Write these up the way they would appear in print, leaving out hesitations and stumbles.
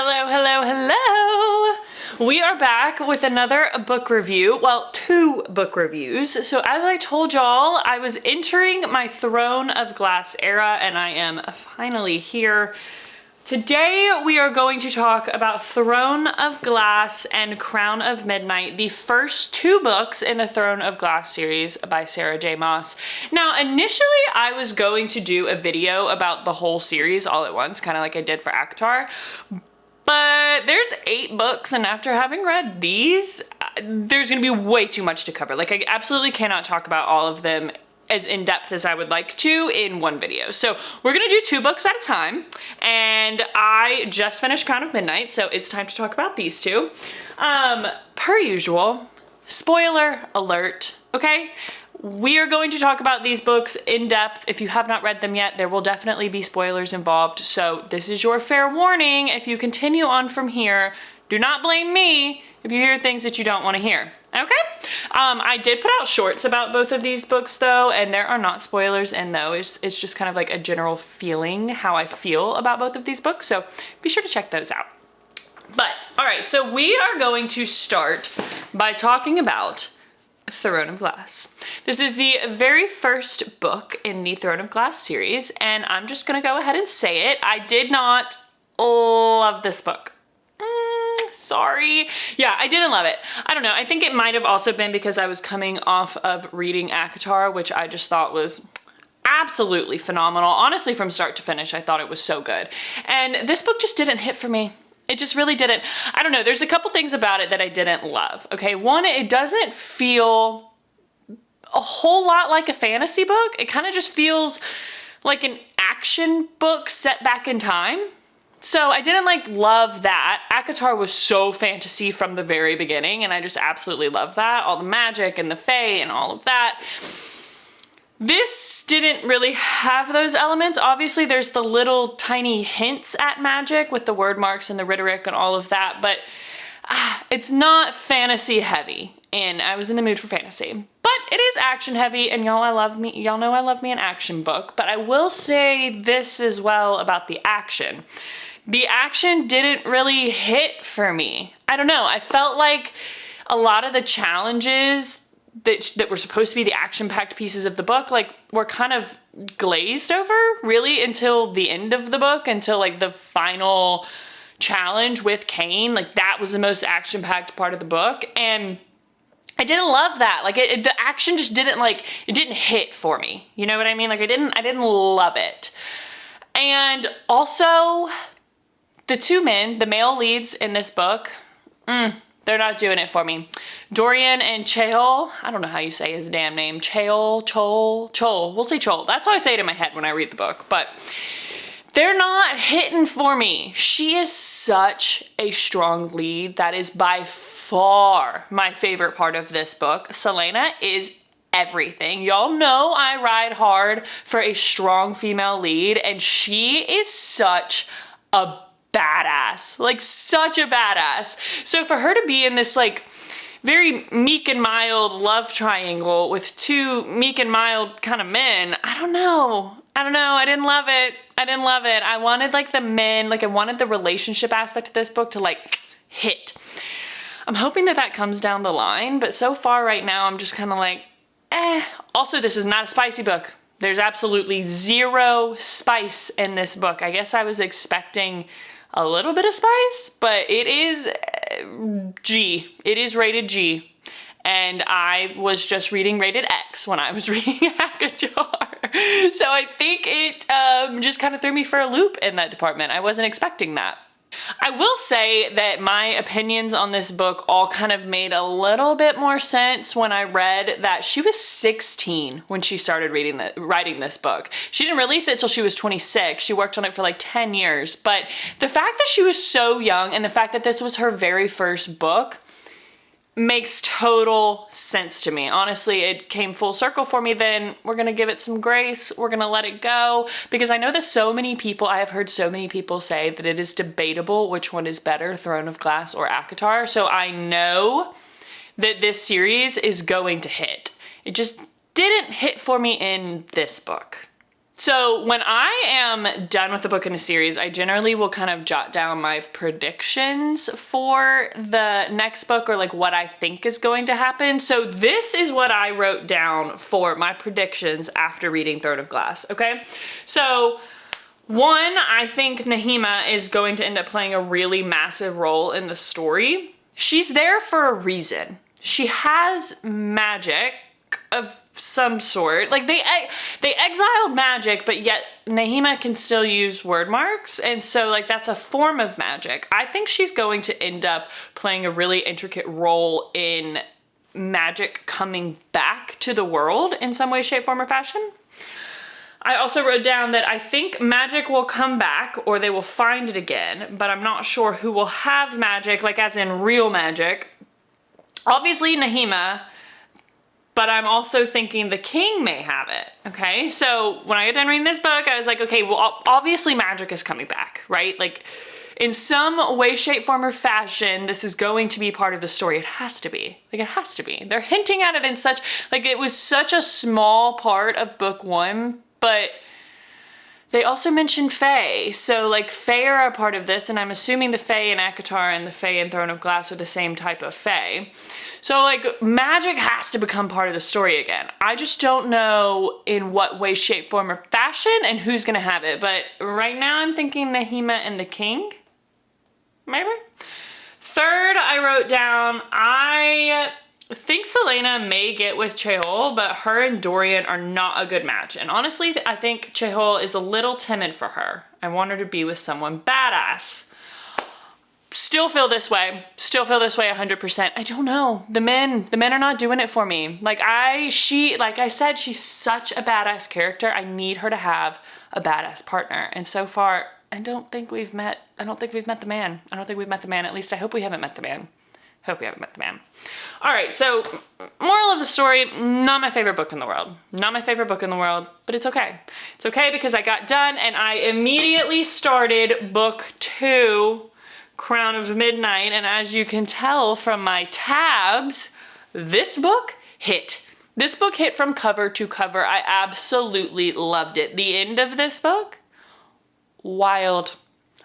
Hello, hello, hello! We are back with another book review. Well, 2 book reviews. So as I told y'all, I was entering my Throne of Glass era and I am finally here. Today we are going to talk about Throne of Glass and Crown of Midnight, the first 2 books in the Throne of Glass series by Sarah J. Maas. Now, initially I was going to do a video about the whole series all at once, kind of like I did for ACOTAR, but there's 8 books, and after having read these, there's gonna be way too much to cover. Like, I absolutely cannot talk about all of them as in-depth as I would like to in one video. So we're gonna do 2 books at a time, and I just finished Crown of Midnight, so it's time to talk about these 2. Per usual, spoiler alert, okay? We are going to talk about these books in depth. If you have not read them yet, there will definitely be spoilers involved, so this is your fair warning. If you continue on from here, do not blame me if you hear things that you don't want to hear. Okay? I did put out shorts about both of these books though, and there are not spoilers in those. It's just kind of like a general feeling, how I feel about both of these books, so be sure to check those out. But, alright, so we are going to start by talking about Throne of Glass. This is the very first book in the Throne of Glass series, and I'm just gonna go ahead and say it. I did not love this book. Sorry. Yeah, I didn't love it. I don't know. I think it might have also been because I was coming off of reading ACOTAR, which I just thought was absolutely phenomenal. Honestly, from start to finish, I thought it was so good. And this book just didn't hit for me. It just really didn't. I don't know. There's a couple things about it that I didn't love. Okay, one, it doesn't feel a whole lot like a fantasy book. It kind of just feels like an action book set back in time. So I didn't love that. ACOTAR was so fantasy from the very beginning, and I just absolutely love that. All the magic and the fae and all of that. This didn't really have those elements. Obviously, there's the little tiny hints at magic with the word marks and the rhetoric and all of that, but it's not fantasy heavy, and I was in the mood for fantasy. But it is action heavy, and y'all know I love me an action book, but I will say this as well about the action. The action didn't really hit for me. I don't know, I felt like a lot of the challenges that were supposed to be the action-packed pieces of the book, were kind of glazed over, really, until the end of the book, until, the final challenge with Cain. That was the most action-packed part of the book, and I didn't love that. The action just didn't, it didn't hit for me. You know what I mean? I didn't love it. And also, the 2 men, the male leads in this book, they're not doing it for me. Dorian and Chol, I don't know how you say his damn name. Chol, we'll say Chol. That's how I say it in my head when I read the book, but they're not hitting for me. She is such a strong lead. That is by far my favorite part of this book. Selena is everything. Y'all know I ride hard for a strong female lead, and she is such a badass, such a badass. So for her to be in this very meek and mild love triangle with 2 meek and mild kind of men, I don't know. I didn't love it. I wanted the men, I wanted the relationship aspect of this book to hit. I'm hoping that comes down the line, but so far right now I'm just kind of eh. Also, this is not a spicy book. There's absolutely 0 spice in this book. I guess I was expecting a little bit of spice, but it is G. It is rated G. And I was just reading rated X when I was reading ACOTAR. So I think it just kind of threw me for a loop in that department. I wasn't expecting that. I will say that my opinions on this book all kind of made a little bit more sense when I read that she was 16 when she started writing this book. She didn't release it till she was 26. She worked on it for 10 years. But the fact that she was so young and the fact that this was her very first book makes total sense to me. Honestly, it came full circle for me then. We're gonna give it some grace. We're gonna let it go, because I know that I have heard so many people say that it is debatable which one is better, Throne of Glass or ACOTAR. So I know that this series is going to hit. It just didn't hit for me in this book. So when I am done with a book in a series, I generally will kind of jot down my predictions for the next book, or like what I think is going to happen. So this is what I wrote down for my predictions after reading Throne of Glass, okay? So one, I think Nahima is going to end up playing a really massive role in the story. She's there for a reason. She has magic of some sort. Like they exiled magic, but yet Nahima can still use word marks, and so like that's a form of magic. I think she's going to end up playing a really intricate role in magic coming back to the world in some way, shape, form, or fashion. I also wrote down that I think magic will come back, or they will find it again, but I'm not sure who will have magic, like as in real magic. Obviously Nahima, but I'm also thinking the king may have it, okay? So when I got done reading this book, I was like, okay, well, obviously magic is coming back, right? Like in some way, shape, form, or fashion, this is going to be part of the story. It has to be, like it has to be. They're hinting at it in such, like it was such a small part of book one, but they also mentioned Fae. So like Fae are a part of this, and I'm assuming the Fae in ACOTAR and the Fae in Throne of Glass are the same type of Fae. So like magic has to become part of the story again. I just don't know in what way, shape, form, or fashion and who's gonna have it. But right now I'm thinking Nahima and the king, maybe? Third, I wrote down, I think Selena may get with Chehol, but her and Dorian are not a good match. And honestly, I think Chehol is a little timid for her. I want her to be with someone badass. Still feel this way 100%. I don't know. The men are not doing it for me. Like I said, she's such a badass character. I need her to have a badass partner. And so far, I don't think we've met the man. At least I hope we haven't met the man. All right, so moral of the story, not my favorite book in the world. But it's okay. It's okay because I got done and I immediately started book 2, Crown of Midnight, and as you can tell from my tabs, this book hit. This book hit from cover to cover. I absolutely loved it. The end of this book, wild.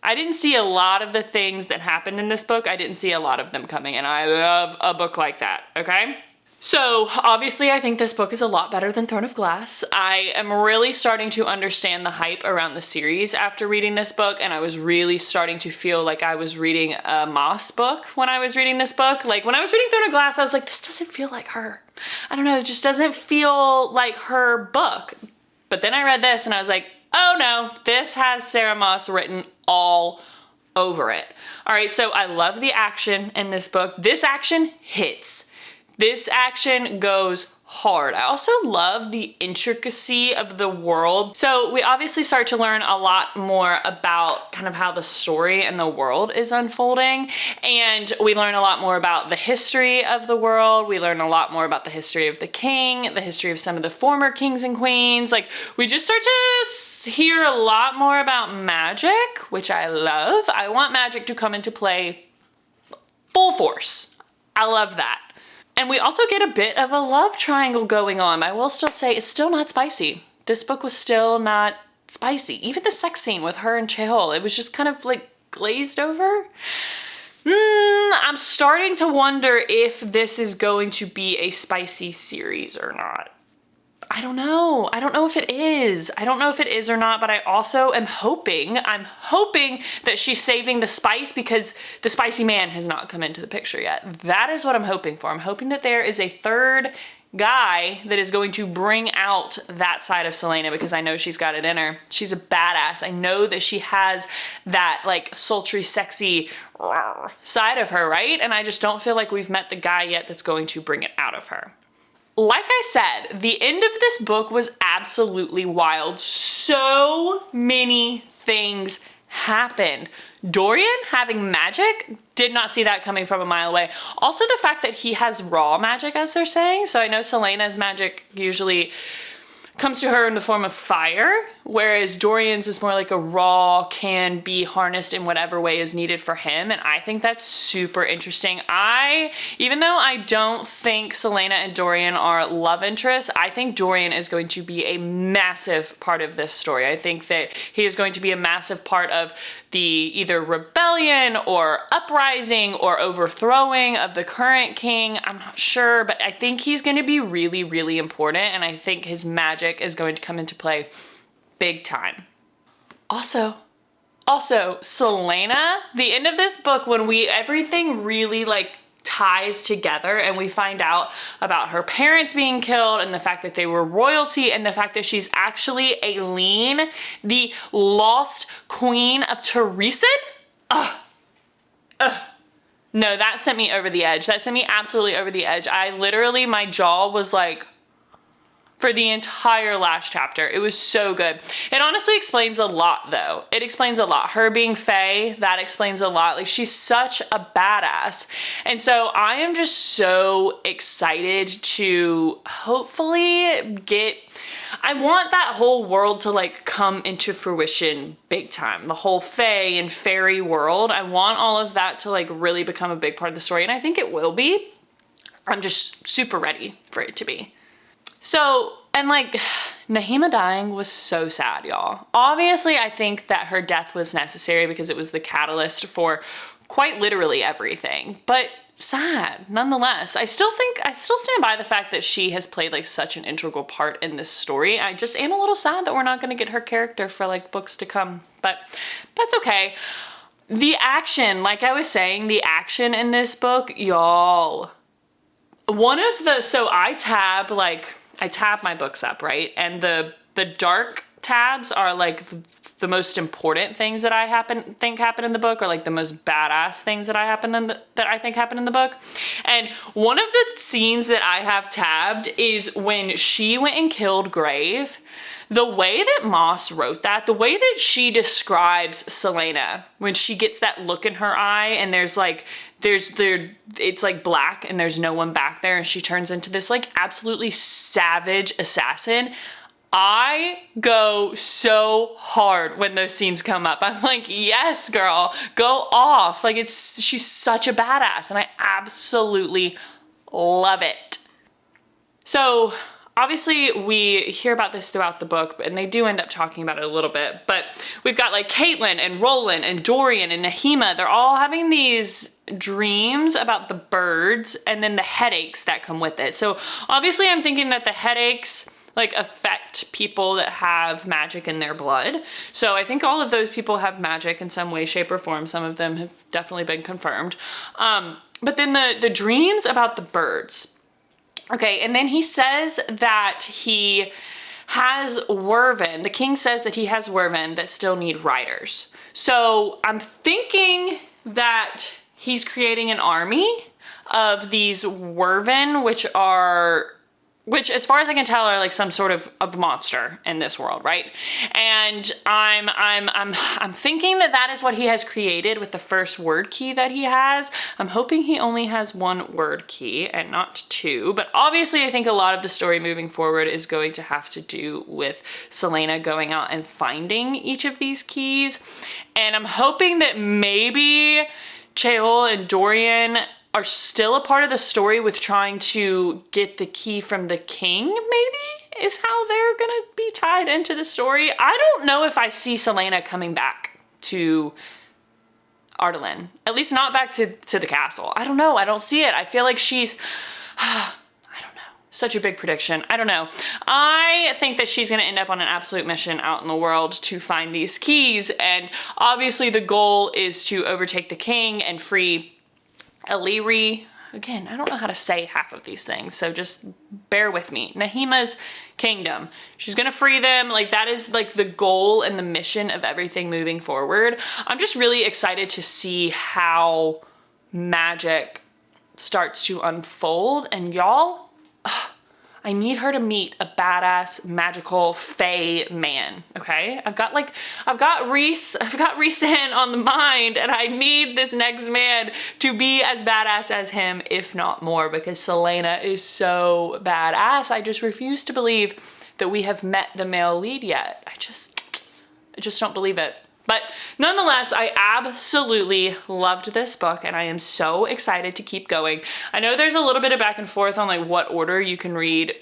I didn't see a lot of the things that happened in this book. I didn't see a lot of them coming, and I love a book like that, okay? So obviously I think this book is a lot better than Throne of Glass. I am really starting to understand the hype around the series after reading this book, and I was really starting to feel like I was reading a Maas book when I was reading this book. Like when I was reading Throne of Glass, I was like, this doesn't feel like her. I don't know, it just doesn't feel like her book. But then I read this and I was like, oh no, this has Sarah Maas written all over it. All right, so I love the action in this book. This action hits. This action goes hard. I also love the intricacy of the world. So we obviously start to learn a lot more about kind of how the story and the world is unfolding. And we learn a lot more about the history of the world. We learn a lot more about the history of the king, the history of some of the former kings and queens. Like we just start to hear a lot more about magic, which I love. I want magic to come into play full force. I love that. And we also get a bit of a love triangle going on. I will still say it's still not spicy. This book was still not spicy. Even the sex scene with her and Chehol, it was just kind of like glazed over. I'm starting to wonder if this is going to be a spicy series or not. I don't know. I don't know if it is. I don't know if it is or not, but I also am hoping, I'm hoping that she's saving the spice because the spicy man has not come into the picture yet. That is what I'm hoping for. I'm hoping that there is a third guy that is going to bring out that side of Selena because I know she's got it in her. She's a badass. I know that she has that like sultry, sexy side of her, right? And I just don't feel like we've met the guy yet that's going to bring it out of her. Like I said, the end of this book was absolutely wild. So many things happened. Dorian having magic, did not see that coming from a mile away. Also the fact that he has raw magic, as they're saying. So I know Selena's magic usually comes to her in the form of fire. whereas Dorian's is more like a raw, can be harnessed in whatever way is needed for him. And I think that's super interesting. Even though I don't think Celaena and Dorian are love interests, I think Dorian is going to be a massive part of this story. I think that he is going to be a massive part of the either rebellion or uprising or overthrowing of the current king. I'm not sure, but I think he's going to be really, really important. And I think his magic is going to come into play big time. Also, Celaena, the end of this book, when everything really like ties together and we find out about her parents being killed and the fact that they were royalty and the fact that she's actually Aileen, the lost queen of Teresen. No, that sent me over the edge. That sent me absolutely over the edge. My jaw was like, for the entire last chapter. It was so good. It honestly explains a lot though. It explains a lot. Her being Fae, that explains a lot. Like, she's such a badass. And so I am just so excited to hopefully I want that whole world to like come into fruition big time. The whole Fae and fairy world. I want all of that to like really become a big part of the story. And I think it will be. I'm just super ready for it to be. So, and like, Nahima dying was so sad, y'all. Obviously, I think that her death was necessary because it was the catalyst for quite literally everything, but sad nonetheless. I still stand by the fact that she has played like such an integral part in this story. I just am a little sad that we're not going to get her character for like books to come, but that's okay. The action, like I was saying, the action in this book, y'all. So I tab my books up, right? And the dark tabs are like the most important things that I think happen in the book, or like the most badass things that I think happen in the book. And one of the scenes that I have tabbed is when she went and killed Grave. The way that Maas wrote that, the way that she describes Celaena when she gets that look in her eye and it's like black and there's no one back there and she turns into this like absolutely savage assassin. I go so hard when those scenes come up. I'm like, yes, girl, go off. Like, she's such a badass and I absolutely love it. So obviously we hear about this throughout the book, and they do end up talking about it a little bit, but we've got like Caitlin and Roland and Dorian and Nahima. They're all having these dreams about the birds and then the headaches that come with it. So obviously I'm thinking that the headaches like affect people that have magic in their blood. So I think all of those people have magic in some way, shape, or form. Some of them have definitely been confirmed. But then the dreams about the birds. Okay, and then he says that he has werven. The king says that he has werven that still need riders. So I'm thinking that he's creating an army of these werven, which as far as I can tell are like some sort of monster in this world, right? And I'm thinking that is what he has created with the first word key that he has. I'm hoping he only has one word key and not two, but obviously I think a lot of the story moving forward is going to have to do with Celaena going out and finding each of these keys. And I'm hoping that maybe Cheol and Dorian are still a part of the story with trying to get the key from the king, maybe, is how they're gonna be tied into the story. I don't know if I see Celaena coming back to Ardalan. At least not back to the castle. I don't know. I don't see it. I feel like she's... I don't know. Such a big prediction. I don't know. I think that she's going to end up on an absolute mission out in the world to find these keys. And obviously the goal is to overtake the king and free Eliri. Again, I don't know how to say half of these things, so just bear with me. Nahima's kingdom. She's gonna free them. Like, that is like the goal and the mission of everything moving forward. I'm just really excited to see how magic starts to unfold. And y'all, I need her to meet a badass magical fae man, okay? I've got Rhys-Anne on the mind, and I need this next man to be as badass as him, if not more, because Celaena is so badass. I just refuse to believe that we have met the male lead yet. I just don't believe it. But nonetheless, I absolutely loved this book and I am so excited to keep going. I know there's a little bit of back and forth on like what order you can read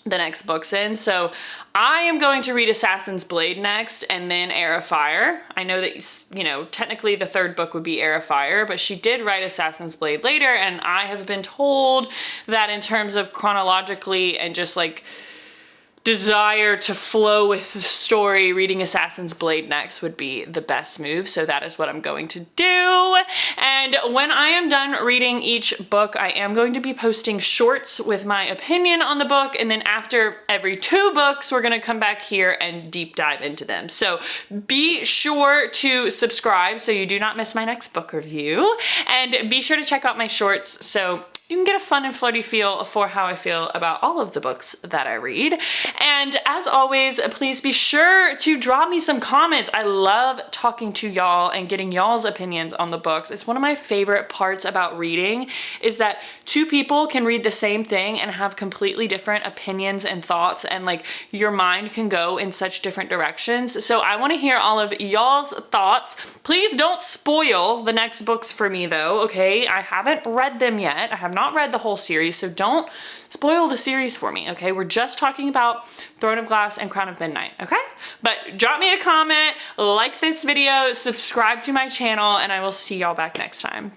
the next books in. So I am going to read Assassin's Blade next and then Heir of Fire. I know that, you know, technically the third book would be Heir of Fire, but she did write Assassin's Blade later, and I have been told that in terms of chronologically and just like desire to flow with the story, reading Assassin's Blade next would be the best move. So that is what I'm going to do. And when I am done reading each book, I am going to be posting shorts with my opinion on the book. And then after every 2 books, we're going to come back here and deep dive into them. So be sure to subscribe so you do not miss my next book review. And be sure to check out my shorts so you can get a fun and floaty feel for how I feel about all of the books that I read. And as always, please be sure to drop me some comments. I love talking to y'all and getting y'all's opinions on the books. It's one of my favorite parts about reading is that 2 people can read the same thing and have completely different opinions and thoughts, and like your mind can go in such different directions. So I want to hear all of y'all's thoughts. Please don't spoil the next books for me though, okay? I haven't read them yet. I have not read the whole series, so don't spoil the series for me, okay? We're just talking about Throne of Glass and Crown of Midnight, okay? But drop me a comment, like this video, subscribe to my channel, and I will see y'all back next time.